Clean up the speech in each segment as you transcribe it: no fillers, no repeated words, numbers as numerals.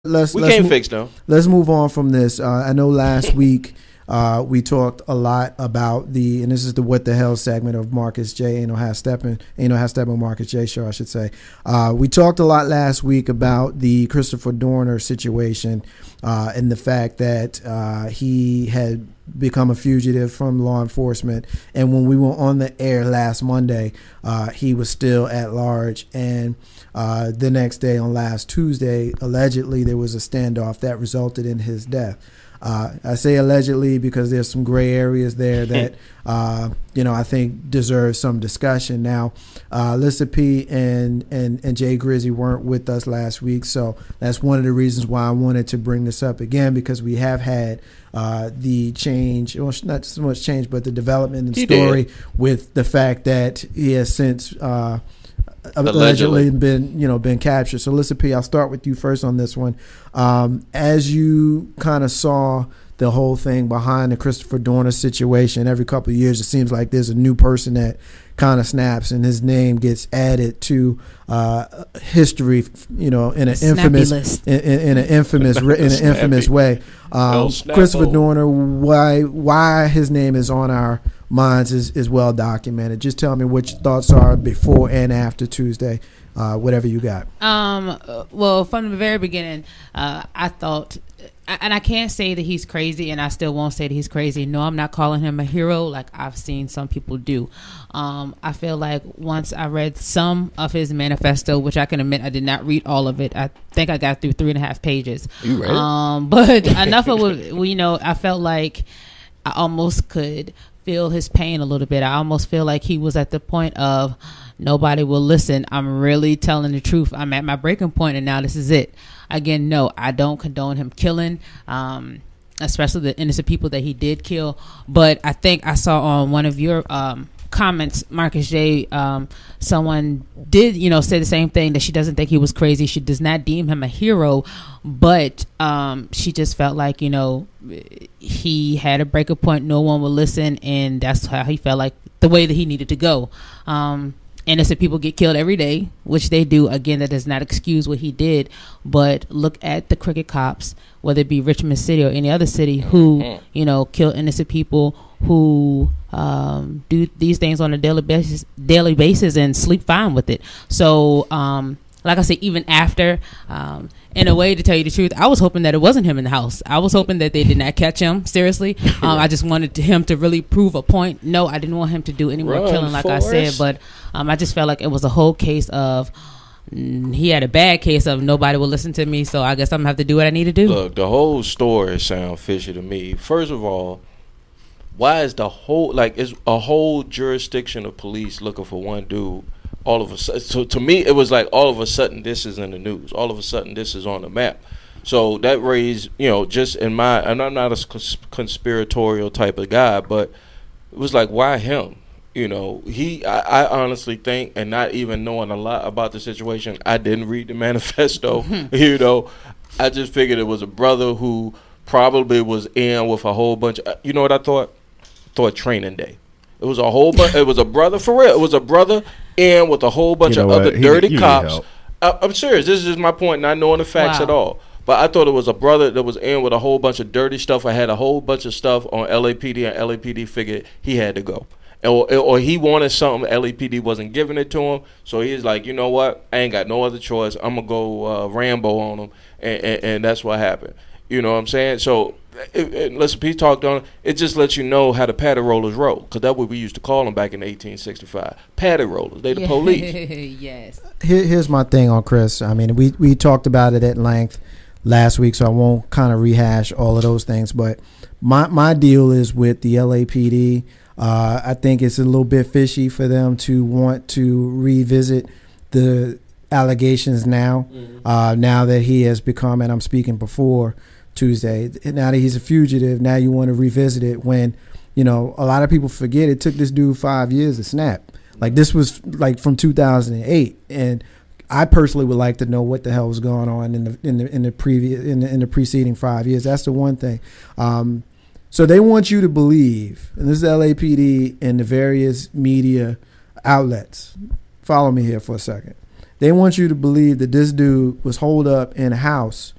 We can't fix them. Let's move on from this. I know last week we talked a lot about and this is the What the Hell segment of Marcus J. Ain't no half stepping Marcus J. show, I should say. We talked a lot last week about the Christopher Dorner situation and the fact that he had become a fugitive from law enforcement, and when we were on the air last Monday, he was still at large, and the next day, on last Tuesday, allegedly there was a standoff that resulted in his death. I say allegedly because there's some gray areas there that I think deserve some discussion. Now, Lissa P and Jay Grizzy weren't with us last week, so that's one of the reasons why I wanted to bring this up again, because we have had the change, well, not so much change, but the development in story with the fact that he has since allegedly been captured. So Lissa P, I'll start with you first on this one. As you kind of saw the whole thing behind the Christopher Dorner situation, every couple of years it seems like there's a new person that kind of snaps and his name gets added to history, in an infamous way. Christopher Dorner, why his name is on our minds is well documented. Just tell me what your thoughts are before and after Tuesday, whatever you got. Well, from the very beginning, I thought, and I can't say that he's crazy, and I still won't say that he's crazy. No, I'm not calling him a hero like I've seen some people do. I feel like once I read some of his manifesto, which I can admit I did not read all of it. I think I got through 3.5 pages. You read it? But enough of it, I felt like I almost could feel his pain a little bit. I almost feel like he was at the point of nobody will listen. I'm really telling the truth. I'm at my breaking point, and now this is it. Again, no, I don't condone him killing, especially the innocent people that he did kill. But I think I saw on one of your comments, Marcus J, someone did, say the same thing, that she doesn't think he was crazy. She does not deem him a hero, but she just felt like, he had a breaking point. No one would listen, and that's how he felt like the way that he needed to go. Innocent people get killed every day, which they do. Again, that does not excuse what he did, but look at the crooked cops, whether it be Richmond City or any other city, who kill innocent people, who do these things on a daily basis and sleep fine with it. So like I say, even after, in a way, to tell you the truth, I was hoping that it wasn't him in the house. I was hoping that they did not catch him, seriously. I just wanted him to really prove a point. No, I didn't want him to do any more killing, like I said, but I just felt like it was a whole case of, he had a bad case of nobody will listen to me, so I guess I'm going to have to do what I need to do. Look, the whole story sounds fishy to me. First of all, why is is a whole jurisdiction of police looking for one dude all of a sudden? So to me, it was like all of a sudden this is in the news. All of a sudden this is on the map. So that raised, just in my, and I'm not a conspiratorial type of guy, but it was like, why him? I honestly think, and not even knowing a lot about the situation, I didn't read the manifesto. I just figured it was a brother who probably was in with a whole bunch of, you know what I thought? Training Day. It was a whole bunch. It was a brother for real. It was a brother in with a whole bunch of other dirty cops. I'm serious. This is just my point, not knowing the facts at all. But I thought it was a brother that was in with a whole bunch of dirty stuff. I had a whole bunch of stuff on LAPD, and LAPD figured he had to go. Or he wanted something, LAPD wasn't giving it to him. So he's like, you know what? I ain't got no other choice. I'm going to go Rambo on him. And that's what happened. You know what I'm saying? So listen, Pete talked on it. It just lets you know how the paddy rollers roll, because that's what we used to call them back in 1865. Paddy rollers. They the police. Yes. Here's my thing on Chris. I mean, we talked about it at length last week, so I won't kind of rehash all of those things. But my deal is with the LAPD. I think it's a little bit fishy for them to want to revisit the allegations now, now that he has become, and I'm speaking before Tuesday, now that he's a fugitive, now you want to revisit it when, a lot of people forget it took this dude 5 years to snap. Like, this was like from 2008, and I personally would like to know what the hell was going on in the preceding 5 years. That's the one thing. So they want you to believe, and this is LAPD and the various media outlets. Follow me here for a second. They want you to believe that this dude was holed up in a house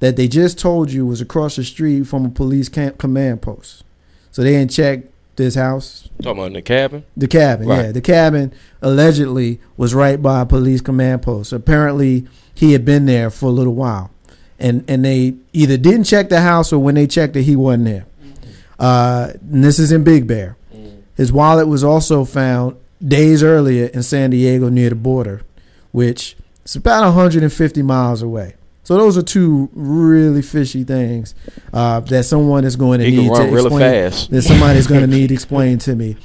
that they just told you was across the street from a police command post. So they didn't check this house. Talking about in the cabin? The cabin, Right. yeah. The cabin allegedly was right by a police command post. Apparently, he had been there for a little while. And they either didn't check the house or when they checked it, he wasn't there. And this is in Big Bear. His wallet was also found days earlier in San Diego near the border, which is about 150 miles away. So those are two really fishy things that someone is going to He can need to run really explain. fast. That somebody's going to need explained to me.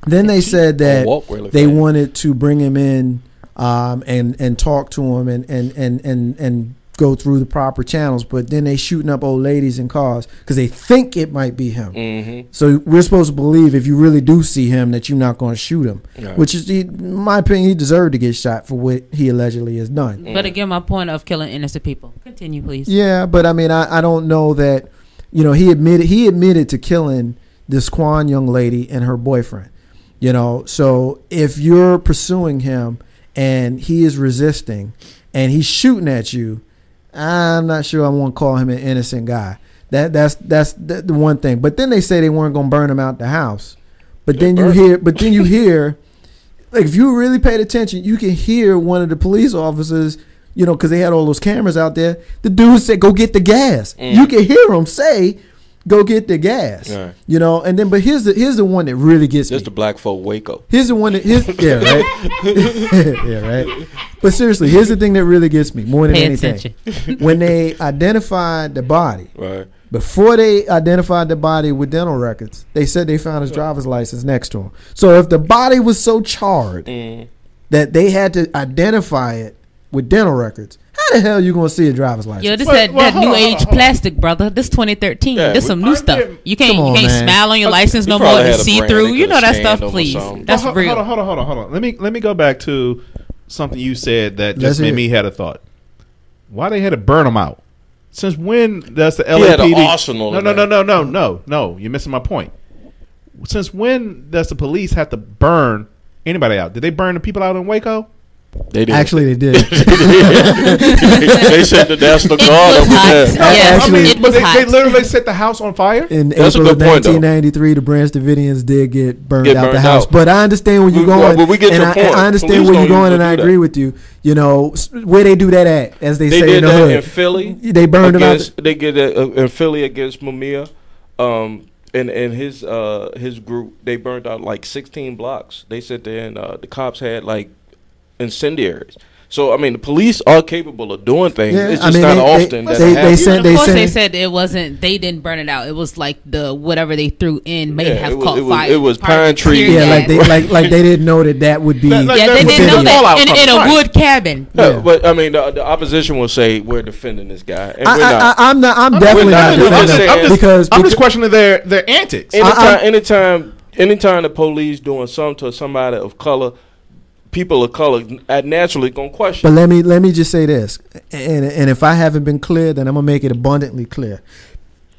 Then they said that Walk really they fast. wanted to bring him in and talk to him and go through the proper channels, but then they shooting up old ladies in cars because they think it might be him. Mm-hmm. So we're supposed to believe if you really do see him that you're not going to shoot him, Right. which is, in my opinion, he deserved to get shot for what he allegedly has done. But again, my point of killing innocent people. Continue, please. Yeah, but I mean, I don't know that, you know, he admitted to killing this Kwan young lady and her boyfriend, you know. So if you're pursuing him and he is resisting and he's shooting at you, I'm not sure I want to call him an innocent guy. That's the one thing. But then they say they weren't going to burn him out the house. But then you hear, like, if you really paid attention, you can hear one of the police officers, you know, because they had all those cameras out there. The dude said, "Go get the gas." You can hear him say, "Go get the gas." Right. You know, and then but here's the one that really gets Just me. the black folk Waco. Here's the one that yeah, right. Yeah, right. But seriously, here's the thing that really gets me more than Pay anything. attention. When they identified the body, Right. before they identified the body with dental records, they said they found his driver's license next to him. So if the body was so charred that they had to identify it with dental records, how the hell are you going to see a driver's license? Yo, this Well, that hold new on, age hold on. plastic, brother. This 2013. Yeah, This some I new stuff. get- You can't Come on, man. smile on your license He no more probably than had a see brand through. they You know that could've stuff, scanned 'em or please. something. That's Hold real. on. Let me go back to something you said that Let's just hear made it. me had a thought. Why they had to burn them out? Since when does the He had LAPD? an arsenal in No. You're missing my point. Since when does the police have to burn anybody out? Did they burn the people out in Waco? They did. Actually, they did. They said that that's the It guard was over hot. there. Yes, Actually- it but was they hot. literally set the house on fire. In That's a April of good point, though. 1993, the Branch Davidians did get burned Get out the burned house. out. But I understand where you're going. But we get and your point. I understand Police where don't you're going, usually and I do agree that. with you. You know, where they do that at, as they They say in did the that hood. in Philly. They burned them out. Against, they did it in Philly against Mamiya. And his group, they burned out like 16 blocks. They said then the cops had like incendiaries. So I mean, the police are capable of doing things. Yeah, It's I just mean, not they- often they- that they it happens. sent- Of course, sent- they said it wasn't. They didn't burn it out. It was like the whatever they threw in may Yeah, have it was- caught it was- fire. it was Part of pine the tree. tear Yeah, like gas. they they didn't know that would be. Like- Yeah, they was didn't know the fallout that from in the a fire. wood cabin. Yeah, Yeah. but I mean, the opposition will say we're defending this guy, and we're not. I'm not. I'm definitely not. not I'm just defending saying- them because I'm just questioning their antics. Anytime the police doing something to somebody of color, people of color are naturally gonna question. But let me just say this, and if I haven't been clear, then I'm gonna make it abundantly clear.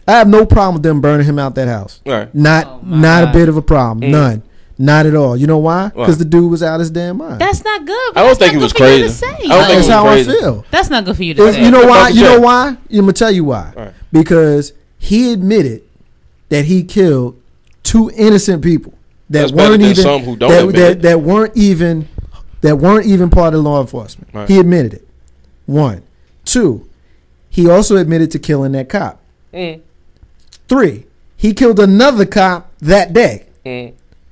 I have no problem with them burning him out that house. Right. Not Oh, my not a God. bit of a problem. None. Not at all. You know why? Why? Because the dude was out his damn mind. That's not good. I don't That's think not it was good for you to crazy. say. I don't think That's it was how crazy. I feel. That's not good for you to say. You know why? Dr. You know J. why? I'm gonna tell you why. Right. Because he admitted that he killed two innocent people that That's better weren't than even some who don't that, admit that, it. that weren't even part of law enforcement. Right. He admitted it. 1, 2. He also admitted to killing that cop. 3. He killed another cop that day.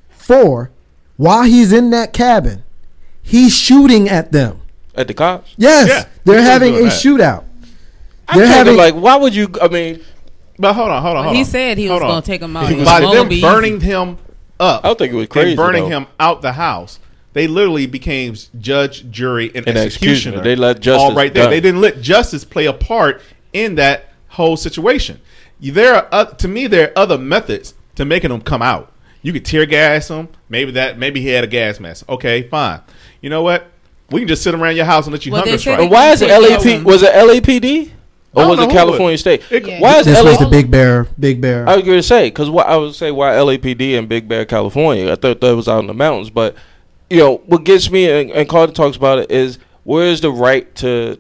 4. While he's in that cabin, he's shooting at them. At the cops. Yes, Yeah, they're he was having doing a that. shootout. I'm They're having like, why would you? I mean, But hold on. He said he was Hold on. going to take him out. By It them won't be burning easy. him up, I don't think it was crazy. and burning though. him out the house, they literally became judge, jury, and And executioner. executioner. They let justice all right there. done. They didn't let justice play a part in that whole situation. There are to me there are other methods to making them come out. You could tear gas him. Maybe he had a gas mask. Okay, fine. You know what? We can just sit around your house and let you Well, hunger they said strike. And why is it Yeah. LAP? Was it LAPD or I don't was know it who California was. State? It- Why is This was LA? the Big Bear. I was going to say because I would say why LAPD in Big Bear, California. I thought that was out in the mountains, but you know what gets me and Carter talks about it is Where is the right to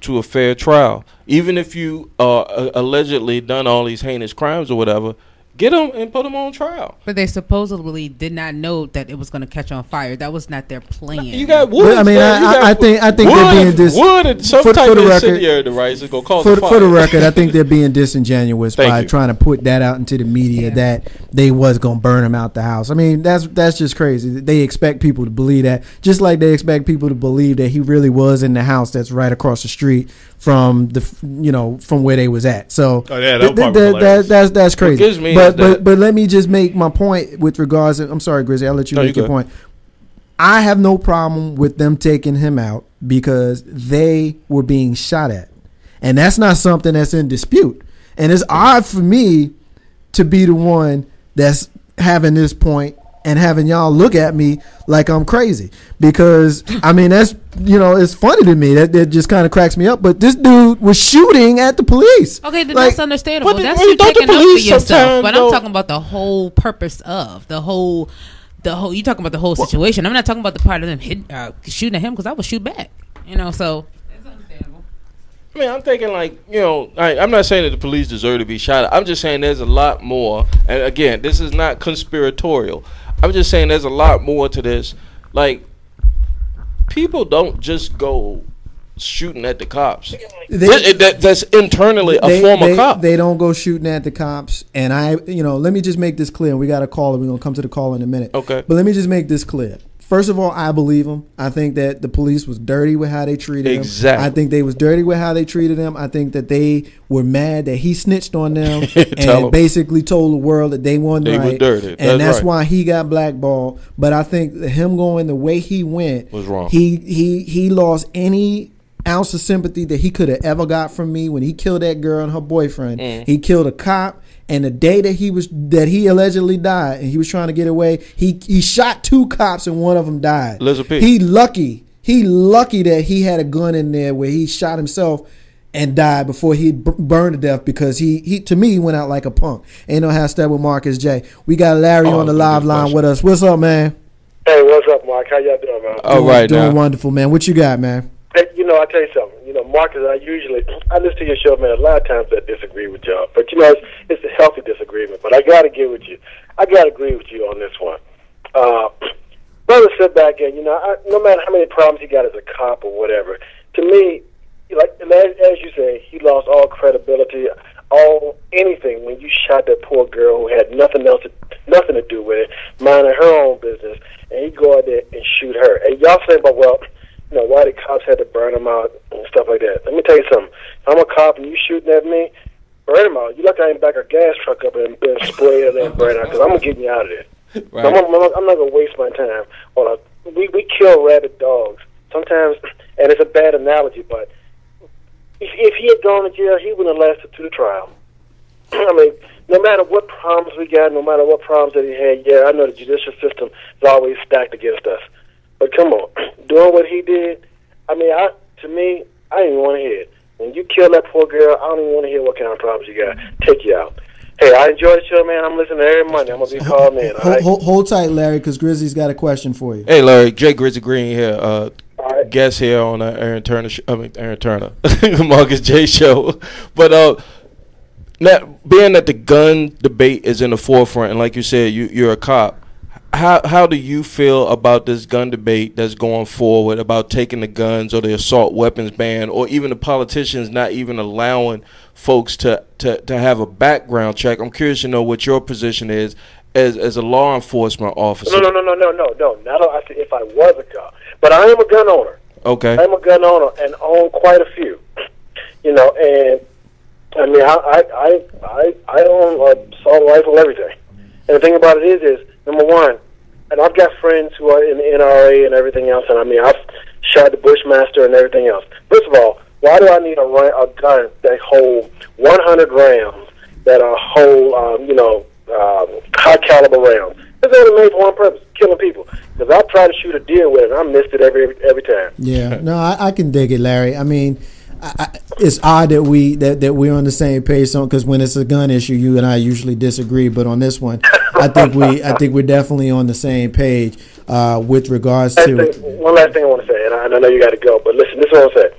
a fair trial? Even if you allegedly done all these heinous crimes or whatever, get them and put them on trial. But they supposedly did not know that it was going to catch on fire. That was not their plan. You got wood. I mean, I think they're being wood and some type of incendiary device is going to cause a fire. For the record, I think they're being disingenuous by trying to put that out into the media that they was going to burn him out the house. I mean, that's just crazy. They expect people to believe that, just like they expect people to believe that he really was in the house that's right across the street from from where they was at. So that's crazy. But let me just make my point with regards to, I'm sorry, Grizzly, I'll let you make your point. I have no problem with them taking him out because they were being shot at. And that's not something that's in dispute. And it's odd for me to be the one that's having this point and having y'all look at me like I'm crazy. Because, I mean, that's, it's funny to me. That just kind of cracks me up. But this dude was shooting at the police. Okay, that's understandable. That's you taking up for yourself. But I'm talking about the whole purpose of the whole. You talking about the whole situation. I'm not talking about the part of them shooting at him because I would shoot back. So it's understandable. I mean, I'm thinking I'm not saying that the police deserve to be shot at. I'm just saying there's a lot more. And again, this is not conspiratorial. I'm just saying there's a lot more to this. Like, people don't just go shooting at the cops. That's internally a former cop. They don't go shooting at the cops. And let me just make this clear. We got a caller. We're going to come to the call in a minute. Okay. But let me just make this clear. First of all, I believe them. I think that the police was dirty with how they treated him. Exactly. I think they was dirty with how they treated him. I think that they were mad that he snitched on them and basically told the world that they weren't right. They were dirty. And that's why he got blackballed. But I think him going the way he went was wrong. He lost any ounce of sympathy that he could have ever got from me when he killed that girl and her boyfriend. He killed a cop. And the day that he allegedly died, and he was trying to get away, he shot 2 cops and one of them died. He lucky that he had a gun in there where he shot himself and died before he burned to death because he to me went out like a punk. Ain't no hashtag with Marcus J. We got Larry on the live line with us. What's up, man? Hey, what's up, Mark? How y'all doing, man? All right, doing wonderful, man. What you got, man? Hey, I tell you something. Marcus, I listen to your show, man. A lot of times I disagree with y'all, but it's a healthy disagreement. But I gotta agree with you on this one. Brother, sit back and no matter how many problems he got as a cop or whatever, to me, as you say, he lost all credibility, anything when you shot that poor girl who had nothing to do with it, minding her own business, and he go out there and shoot her. And y'all say, but why the cops had to burn him out and stuff like that. Let me tell you something. If I'm a cop and you shooting at me, burn him out. You look, I ain't back a gas truck up and spray it and burn out because I'm going to get you out of there. Right. I'm not going to waste my time. We kill rabid dogs. Sometimes, and it's a bad analogy, but if he had gone to jail, he wouldn't have lasted to the trial. I mean, no matter what problems we got, no matter what problems that he had, I know the judicial system is always stacked against us. But come on, doing what he did, I mean, to me, I didn't even want to hear it. When you kill that poor girl, I don't even want to hear what kind of problems you got. Take you out. Hey, I enjoy the show, man. I'm listening every Monday. I'm going to be calling in. Hold tight, Larry, because Grizzly's got a question for you. Hey, Larry, Jay Grizzly Green here. Guest here on Aaron Turner, Marcus J show. But now, being that the gun debate is in the forefront, and like you said, you're a cop, how do you feel about this gun debate that's going forward about taking the guns or the assault weapons ban, or even the politicians not even allowing folks to have a background check? I'm curious to know what your position is as a law enforcement officer. No. Not if I was a cop, but I am a gun owner. Okay. I'm a gun owner and own quite a few. And I mean, I own an assault rifle and everything. And the thing about it is number one, and I've got friends who are in the NRA and everything else, and I mean, I've shot the Bushmaster and everything else. First of all, why do I need a gun that hold 100 rounds that are high caliber rounds? It's only made for one purpose: killing people. Because I try to shoot a deer with it, and I missed it every time. Yeah, no, I can dig it, Larry. I mean, it's odd that we're on the same page, because when it's a gun issue, you and I usually disagree. But on this one, I think we're definitely on the same page with regards to. One last thing I want to say, and I know you got to go, but listen, this is what I say.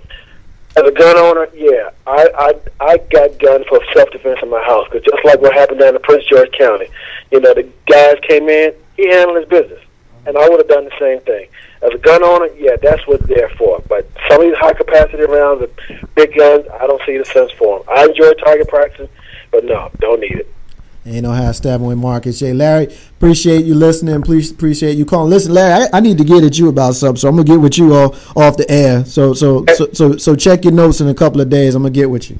As a gun owner, yeah, I got guns for self-defense in my house, because just like what happened down in Prince George County, the guys came in, he handled his business, and I would have done the same thing. As a gun owner, yeah, that's what they're for. But some of these high-capacity rounds, the big guns, I don't see the sense for them. I enjoy target practicing, but no, don't need it. Ain't no half stabbing with Marcus J. Larry, appreciate you listening. Please appreciate you calling. Listen, Larry, I need to get at you about something, so I'm gonna get with you off the air. So check your notes in a couple of days. I'm gonna get with you.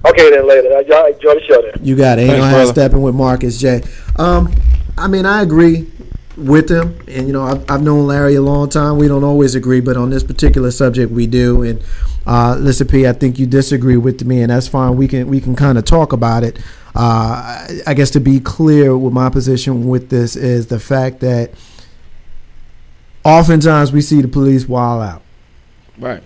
Okay, then later. Y'all enjoy the show then. You got it. Ain't no half stepping with Marcus J. I agree with him, and I've known Larry a long time. We don't always agree, but on this particular subject we do. And listen, P, I think you disagree with me, and that's fine. We can kind of talk about it. I guess to be clear with my position with this is the fact that oftentimes we see the police wild out. Right.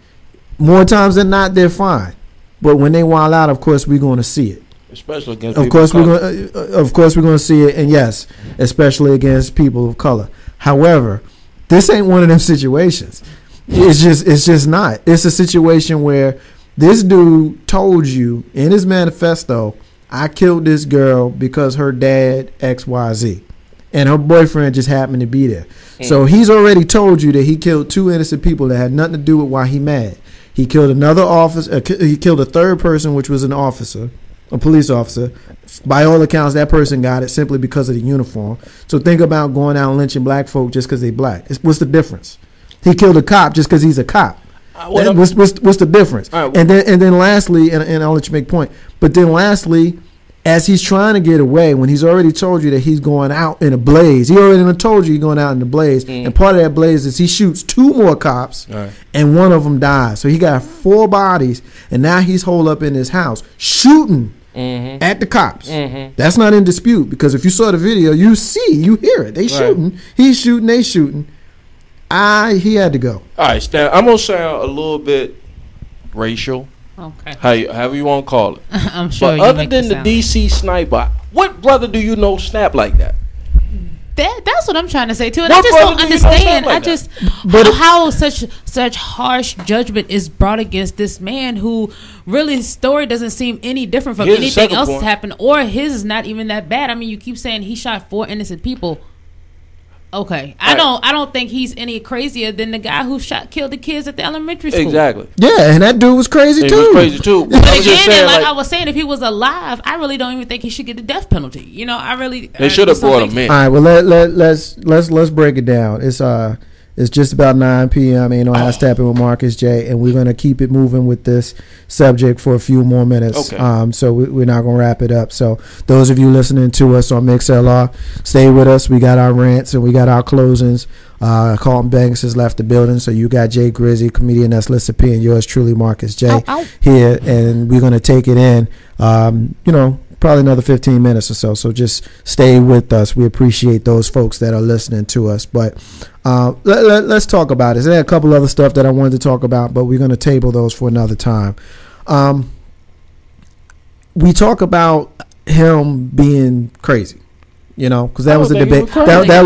More times than not, they're fine, but when they wild out, of course we're going to see it. Especially against of course we're going to see it, and yes, especially against people of color. However, this ain't one of them situations. It's just not. It's a situation where this dude told you in his manifesto, I killed this girl because her dad XYZ, and her boyfriend just happened to be there. So he's already told you that he killed 2 innocent people that had nothing to do with why he mad. He killed another officer. He killed a third person, which was an officer. A police officer. By all accounts, that person got it simply because of the uniform. So think about going out and lynching black folk just because they black. What's the difference? He killed a cop just because he's a cop. What's the difference? Right. And then lastly, and I'll let you make a point, but then lastly, as he's trying to get away, when he's already told you that he's going out in a blaze, he already told you he's going out in a blaze, and part of that blaze is he shoots 2 more cops, and one of them dies. So he got 4 bodies, and now he's holed up in his house shooting at the cops. That's not in dispute, because if you saw the video, you hear it. They shooting, he's shooting, they shooting. He had to go. All right, Stan, I'm gonna sound a little bit racial. Okay. However you want to call it. I'm sure. But other than the DC sniper, what brother do you know snap like that? That's what I'm trying to say too, and I just don't understand. How such harsh judgment is brought against this man who really his story doesn't seem any different from anything else that's happened, or his is not even that bad. I mean, you keep saying he shot 4 innocent people. Okay, I don't think he's any crazier than the guy who killed the kids at the elementary school. Exactly. Yeah, and that dude was crazy too. But again, I was saying, if he was alive, I really don't even think he should get the death penalty. They should have brought him in. All right, well let's break it down. It's just about 9 p.m. Ain't no half stepping with Marcus J, and we're gonna keep it moving with this subject for a few more minutes. Okay. So we're not gonna wrap it up. So those of you listening to us on MixLR, stay with us. We got our rants and we got our closings. Carlton Banks has left the building, so you got Jay Grizzy, comedian that's Lissa P, and yours truly, Marcus J, here, and we're gonna take it in. Probably another 15 minutes or so. So just stay with us. We appreciate those folks that are listening to us. But let's talk about it. There are a couple other stuff that I wanted to talk about, but we're going to table those for another time. We talk about him being crazy, because that was the debate. That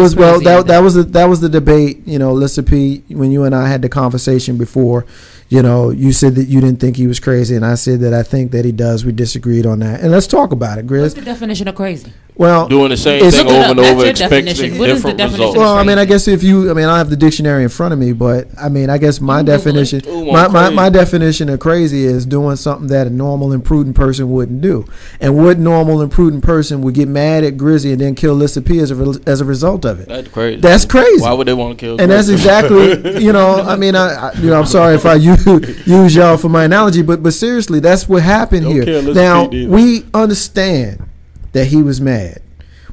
was the debate. Lissa P, when you and I had the conversation before. You said that you didn't think he was crazy, and I said that I think that he does. We disagreed on that, and let's talk about it, Grizz. What's the definition of crazy? Well, doing the same thing over and over, expecting different results. Well, I guess I don't have the dictionary in front of me, but I guess my definition, my definition of crazy is doing something that a normal and prudent person wouldn't do. And what normal and prudent person would get mad at Grizzy and then kill Lissa P as a result of it? That's crazy. That's crazy. Why would they want to kill? And that's exactly, I'm sorry if I use y'all for my analogy, but seriously, that's what happened here. Now we understand that he was mad.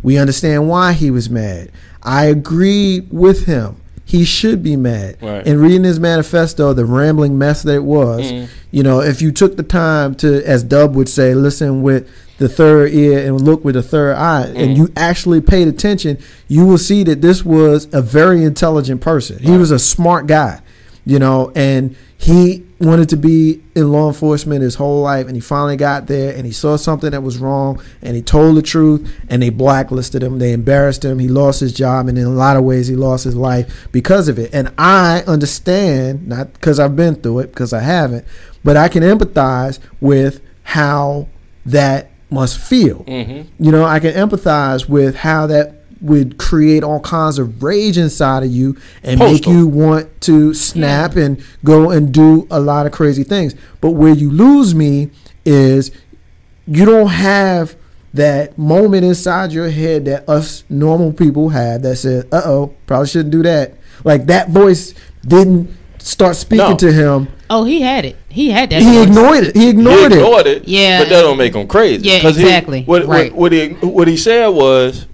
We understand why he was mad. I agree with him. He should be mad. Right. And reading his manifesto, the rambling mess that it was, if you took the time to, as Dub would say, listen with the third ear and look with the third eye, and you actually paid attention, you will see that this was a very intelligent person. He was a smart guy. And he wanted to be in law enforcement his whole life, and he finally got there, and he saw something that was wrong, and he told the truth, and they blacklisted him. They embarrassed him. He lost his job, and in a lot of ways, he lost his life because of it. And I understand, not because I've been through it, because I haven't, but I can empathize with how that must feel. You know, I can empathize with how that would create all kinds of rage inside of you and make you want to snap and go and do a lot of crazy things. But where you lose me is you don't have that moment inside your head that us normal people have that says, probably shouldn't do that. Like that voice didn't start speaking to him. Oh, he had it. He had that. He ignored it. He ignored it. Yeah. But that don't make him crazy. Yeah, exactly. What he said was,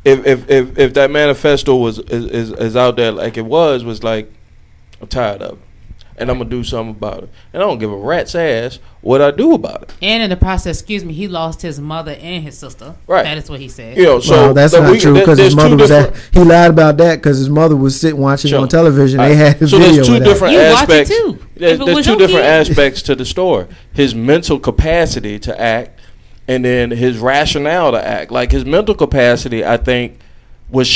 if that manifesto is out there like it was like, I'm tired of it, and I'm gonna do something about it, and I don't give a rat's ass what I do about it. And in the process, he lost his mother and his sister. Right. That is what he said. You know, so that's not true because his mother was he lied about that because his mother was sitting watching on television. They had his video. There's two different aspects. Too. There's two different aspects to the story. His mental capacity to act, and then his rationale to act. Like his mental capacity, I think, was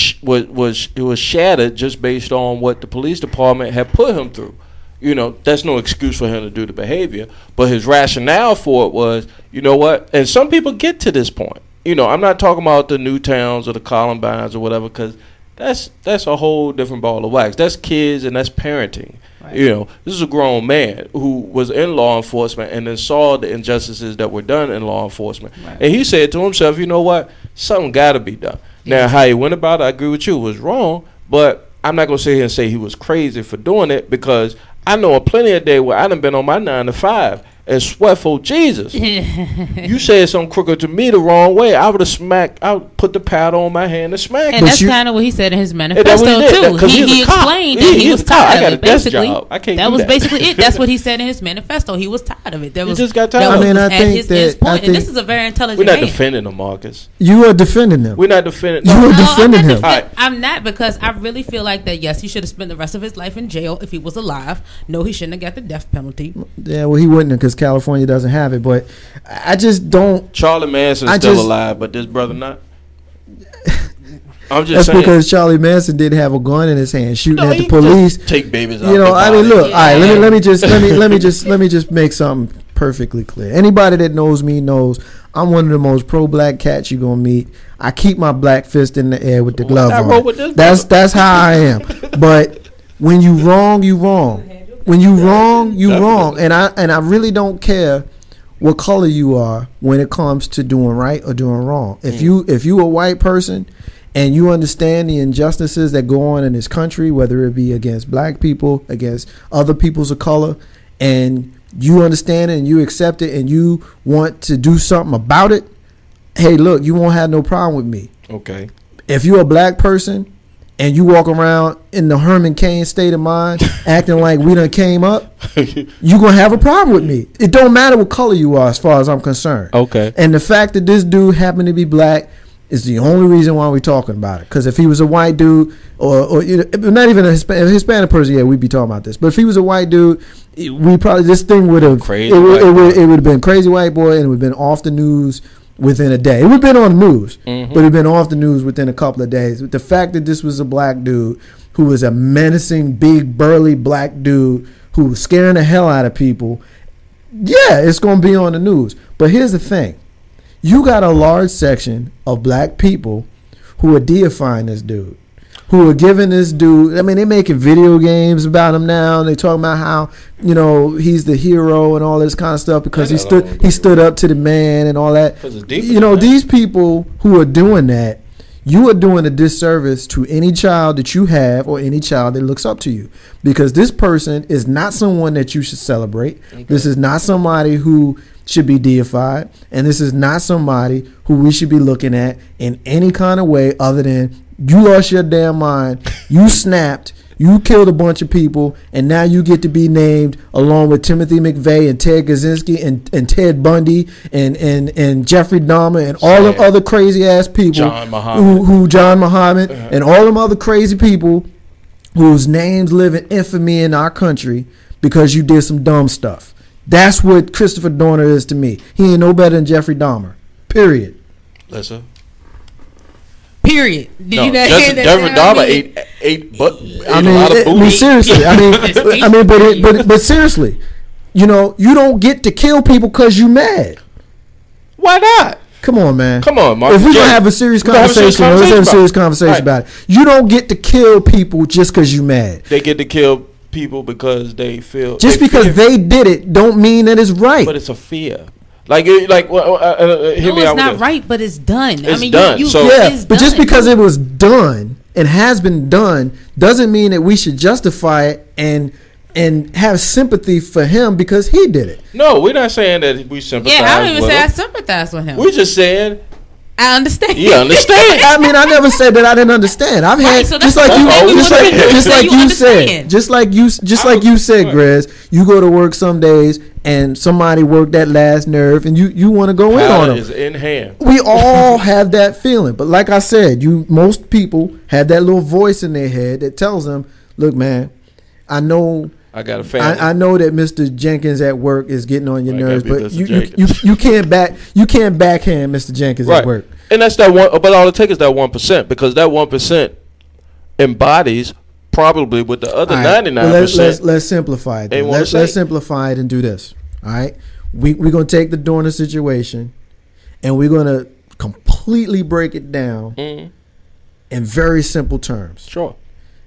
shattered just based on what the police department had put him through. You know, that's no excuse for him to do the behavior. But his rationale for it was, you know what? And some people get to this point. You know, I'm not talking about the Newtowns or the Columbines or whatever, because that's a whole different ball of wax. That's kids and that's parenting. Right. You know, this is a grown man who was in law enforcement and then saw the injustices that were done in law enforcement. Right. And he said to himself, you know what? Something got to be done. Yeah. Now, how he went about it, I agree with you, was wrong. But I'm not going to sit here and say he was crazy for doing it, because I know of plenty of days where I done been on my 9 to 5 and sweat for Jesus. You said something crooked to me the wrong way, I would put the pad on my hand and smack. And that's kind of what he said in his manifesto too. He explained that he was tired of it. Basically, that was basically it. That's what he said in his manifesto. He was tired of it. He just got tired. I mean, I think and this is a very intelligent man. We're not man. defending him, Marcus. You are defending him. We're not defending. You are defending him. I'm not, because I really feel like that. Yes, he should have spent the rest of his life in jail if he was alive. No, he shouldn't have got the death penalty. Yeah, well, he wouldn't have, because California doesn't have it. But I just don't. Charlie Manson's still alive, but this brother not. I'm just that's saying. Because Charlie Manson did have a gun in his hand shooting at the police. Take babies out. You know, I mean, look. Yeah. All right, let me just make something perfectly clear. Anybody that knows me knows I'm one of the most pro-black cats you're gonna meet. I keep my black fist in the air with the glove on. That's how I am. But when you wrong, you wrong. When you wrong, you wrong. And I really don't care what color you are when it comes to doing right or doing wrong. If you a white person and you understand the injustices that go on in this country, whether it be against black people, against other peoples of color, and you understand it and you accept it and you want to do something about it, hey, look, you won't have no problem with me. Okay. If you're a black person and you walk around in the Herman Cain state of mind acting like we done came up, you're going to have a problem with me. It don't matter what color you are as far as I'm concerned. Okay. And the fact that this dude happened to be black is the only reason why we're talking about it. Because if he was a white dude or not even a Hispanic person, yeah, we'd be talking about this. But if he was a white dude, we probably, this thing would have, it would have been crazy white boy, and it would have been off the news within a day. It would have been on the news, but it would have been off the news within a couple of days. The fact that this was a black dude who was a menacing, big, burly black dude who was scaring the hell out of people, yeah, it's going to be on the news. But here's the thing. You got a large section of black people who are deifying this dude, who are giving this dude, I mean, they're making video games about him now, and they talking about how, you know, he's the hero and all this kind of stuff because he stood up to the man and all that. You know, these people who are doing that, you are doing a disservice to any child that you have or any child that looks up to you, because this person is not someone that you should celebrate. Okay. This is not somebody who should be deified, and this is not somebody who we should be looking at in any kind of way other than you lost your damn mind, you snapped, you killed a bunch of people, and now you get to be named along with Timothy McVeigh and Ted Kaczynski and Ted Bundy and Jeffrey Dahmer and all them other crazy ass people, John Muhammad and all them other crazy people whose names live in infamy in our country because you did some dumb stuff. That's what Christopher Dorner is to me. He ain't no better than Jeffrey Dahmer. Period. Listen. Period. Did you not hear that? Jeffrey Dahmer ate a lot of booty. Seriously. But seriously, you don't get to kill people because you mad. Why not? Come on, man. Come on, Mark. If we're going to have a serious conversation, let's have a serious conversation about it. You don't get to kill people just because you mad. They get to kill people because they feel... Just because they did it don't mean that it's right. But it's a fear. Hear me out. It's not right, but it's done. It's done. But just because it was done and has been done doesn't mean that we should justify it and have sympathy for him because he did it. No, we're not saying that we sympathize. Yeah, I don't even say I sympathize with him. We're just saying I understand. You understand? I mean, I never said that I didn't understand. I've had just like you said, Grizz. You go to work some days and somebody worked that last nerve, and you want to go in on them. Is in hand. We all have that feeling, but like I said, most people have that little voice in their head that tells them, "Look, man, I know." I got a family. I know that Mr. Jenkins at work is getting on your nerves, but you can't backhand Mr. Jenkins at work. And that's that one. But all it takes is that 1%, because that 1% embodies probably with the other 99%. Well, let's simplify it. Let's simplify it and do this. All right, we're gonna take the Dorner situation, and we're gonna completely break it down in very simple terms. Sure.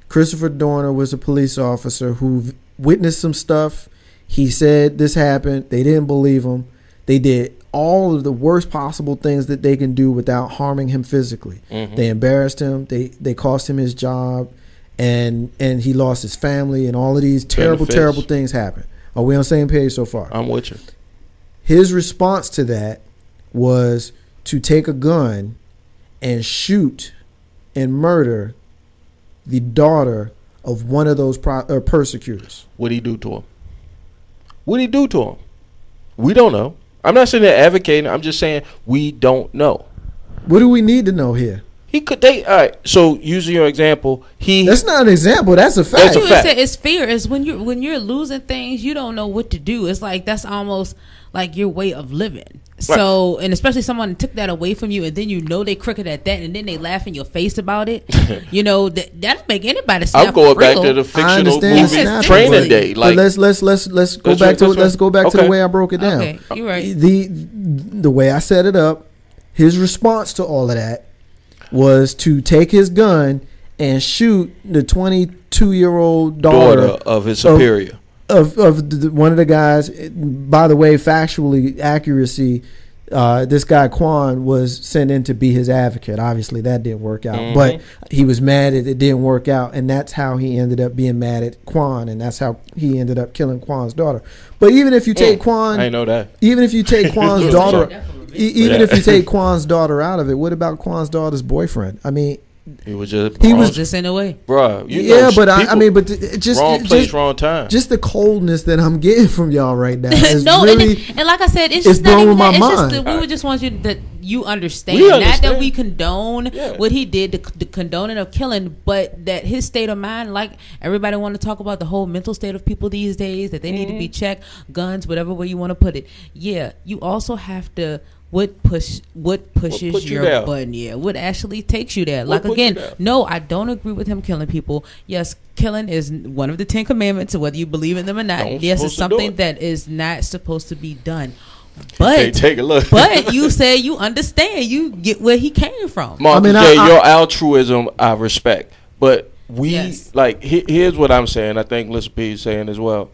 Christopher Dorner was a police officer who witnessed some stuff. He said this happened. They didn't believe him. They did all of the worst possible things that they can do without harming him physically. They embarrassed him. They cost him his job, and he lost his family, and all of these terrible things happened. Are we on the same page so far? I'm with you. His response to that was to take a gun and shoot and murder the daughter of one of those persecutors. What'd he do to him? What'd he do to him? We don't know. I'm not sitting there advocating. I'm just saying we don't know. What do we need to know here? All right. So using your example, that's not an example. That's a fact. That's a fact. It's fear. Is when you're losing things, you don't know what to do. It's like that's almost like your way of living. So, and especially someone took that away from you, and then they crooked at that, and then they laugh in your face about it. That'll make anybody snap. I'm going back to the fictional movie Training Day. Like, let's go back to the way I broke it down. Okay, you're right. The way I set it up, his response to all of that was to take his gun and shoot the 22-year-old daughter of his superior. Of one of the guys. By the way, factually accuracy, this guy Quan was sent in to be his advocate. Obviously that didn't work out, but he was mad that it didn't work out, and that's how he ended up being mad at Quan, and that's how he ended up killing Quan's daughter. But even if you take Quan, I know that. Even if you take Quan's daughter, if you take Quan's daughter out of it, what about Quan's daughter's boyfriend? I mean, he was just in a way, bro. Wrong place, wrong time. Just the coldness that I'm getting from y'all right now. Is and like I said, it's just blowing my mind. We just want you understand. Not that we condone what he did, the condoning of killing, but that his state of mind, like everybody want to talk about the whole mental state of people these days, that they need to be checked, guns, whatever way you want to put it. Yeah, you also have to. What pushes your button? Yeah, what actually takes you there? Like again, no, I don't agree with him killing people. Yes, killing is one of the 10 commandments, whether you believe in them or not. Yes, it's something that is not supposed to be done. But take a look. But you say you understand. You get where he came from. Marcus your altruism I respect, but here's what I'm saying. I think Lisa P is saying as well.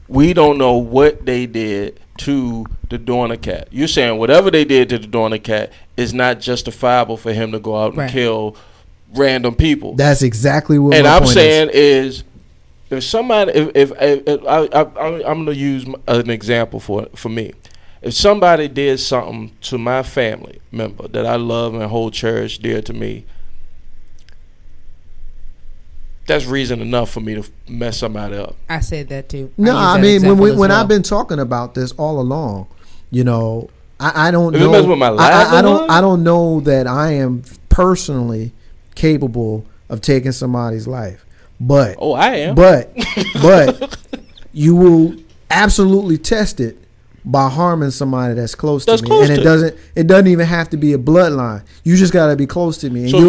We don't know what they did to the Dorner cat. You're saying whatever they did to the Dorner cat is not justifiable for him to go out and kill random people. That's exactly what. And I'm saying is, if somebody, if I'm going to use an example for me. If somebody did something to my family member that I love and hold cherished dear to me, that's reason enough for me to mess somebody up. I said that too. No, I mean when I've been talking about this all along, I don't know. With my life, I don't know that I am personally capable of taking somebody's life, but I am. But you will absolutely test it by harming somebody that's close to me, close and to it doesn't even have to be a bloodline. You just got to be close to me, and So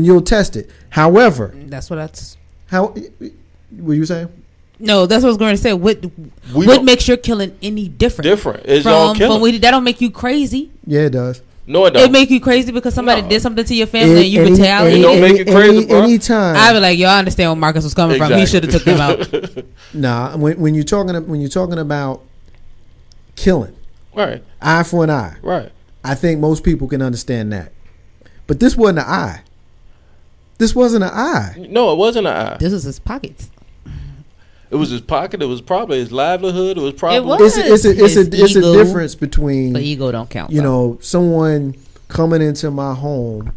you'll test it. However, That's what that's. how what you saying? No, that's what I was going to say. What don't- makes your killing any different? It's all killing. That don't make you crazy. Yeah, it does. No, it It don't. make you crazy because somebody No. did something to your family and you retaliate. It don't make it crazy, bro. Anytime. I be like, yo, I understand where Marcus was coming from. He should have took them out. Nah, when you're talking about killing, Right, eye for an eye, right. I think most people can understand that. But this wasn't an eye. This wasn't an eye. No, it wasn't an eye. This was his pockets. It was his pocket. It was probably his livelihood. It was probably. was. It's a ego. difference between But ego don't count. you though. know, someone coming into my home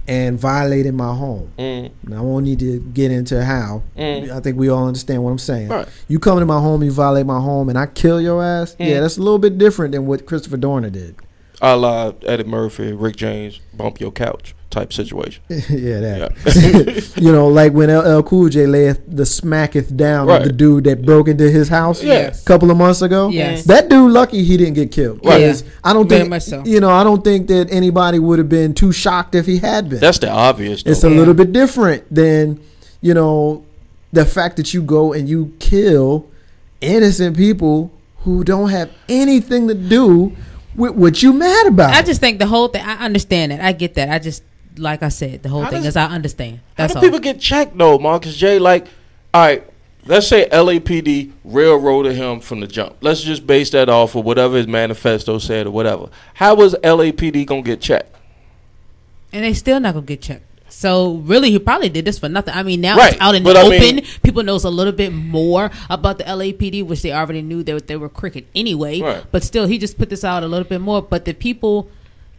and violating my home. Now, I won't need to get into how. I think we all understand what I'm saying. Right. You come into my home, you violate my home, and I kill your ass. Yeah, that's a little bit different than what Christopher Dorner did. A la Eddie Murphy, Rick James, bump your couch type situation. Yeah, that. You know, like when LL Cool J layeth the smacketh down Right. of the dude that broke into his house Yes. a couple of months ago. Yes. That dude lucky he didn't get killed. Right. Because I don't Very think much so. I don't think that anybody would have been too shocked if he had been. That's the obvious. Though. It's a little bit different than, the fact that you go and you kill innocent people who don't have anything to do with what you mad about. I just think the whole thing. I understand it. I get that. I just, like I said, the whole thing is I understand. That's How all. do people get checked though, Marcus J? Like, all right, let's say LAPD railroaded him from the jump. Let's just base that off of whatever his manifesto said or whatever. How was LAPD gonna get checked? And they still not gonna get checked. So really, he probably did this for nothing. I mean, now Right, it's out in the but I open. mean- People knows a little bit more about the LAPD, which they already knew they were crooked anyway. Right. But still, he just put this out a little bit more. But the people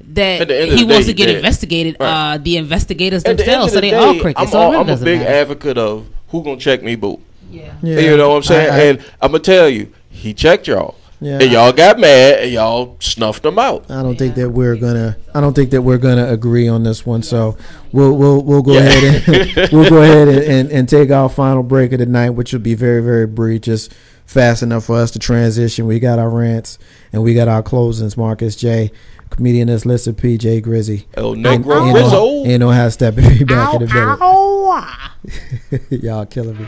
At that the end of he the wants day, to get he did. investigated, Right. the investigators At the end themselves, of so the they day, all crooked. So it really I'm a doesn't big matter. advocate of who gonna check me, boo. Yeah. Yeah. You know what I'm saying? I- And I'm gonna tell you, he checked y'all. Yeah. And y'all got mad and y'all snuffed him out. I don't think that we're gonna agree on this one. So we'll go ahead and take our final break of the night, which will be very, very brief, just fast enough for us to transition. We got our rants and we got our closings. Marcus J, comedian that's listed, PJ Grizzy. El Negro Rizzo. Ain't no how to step it. Be back in a minute. Y'all killing me.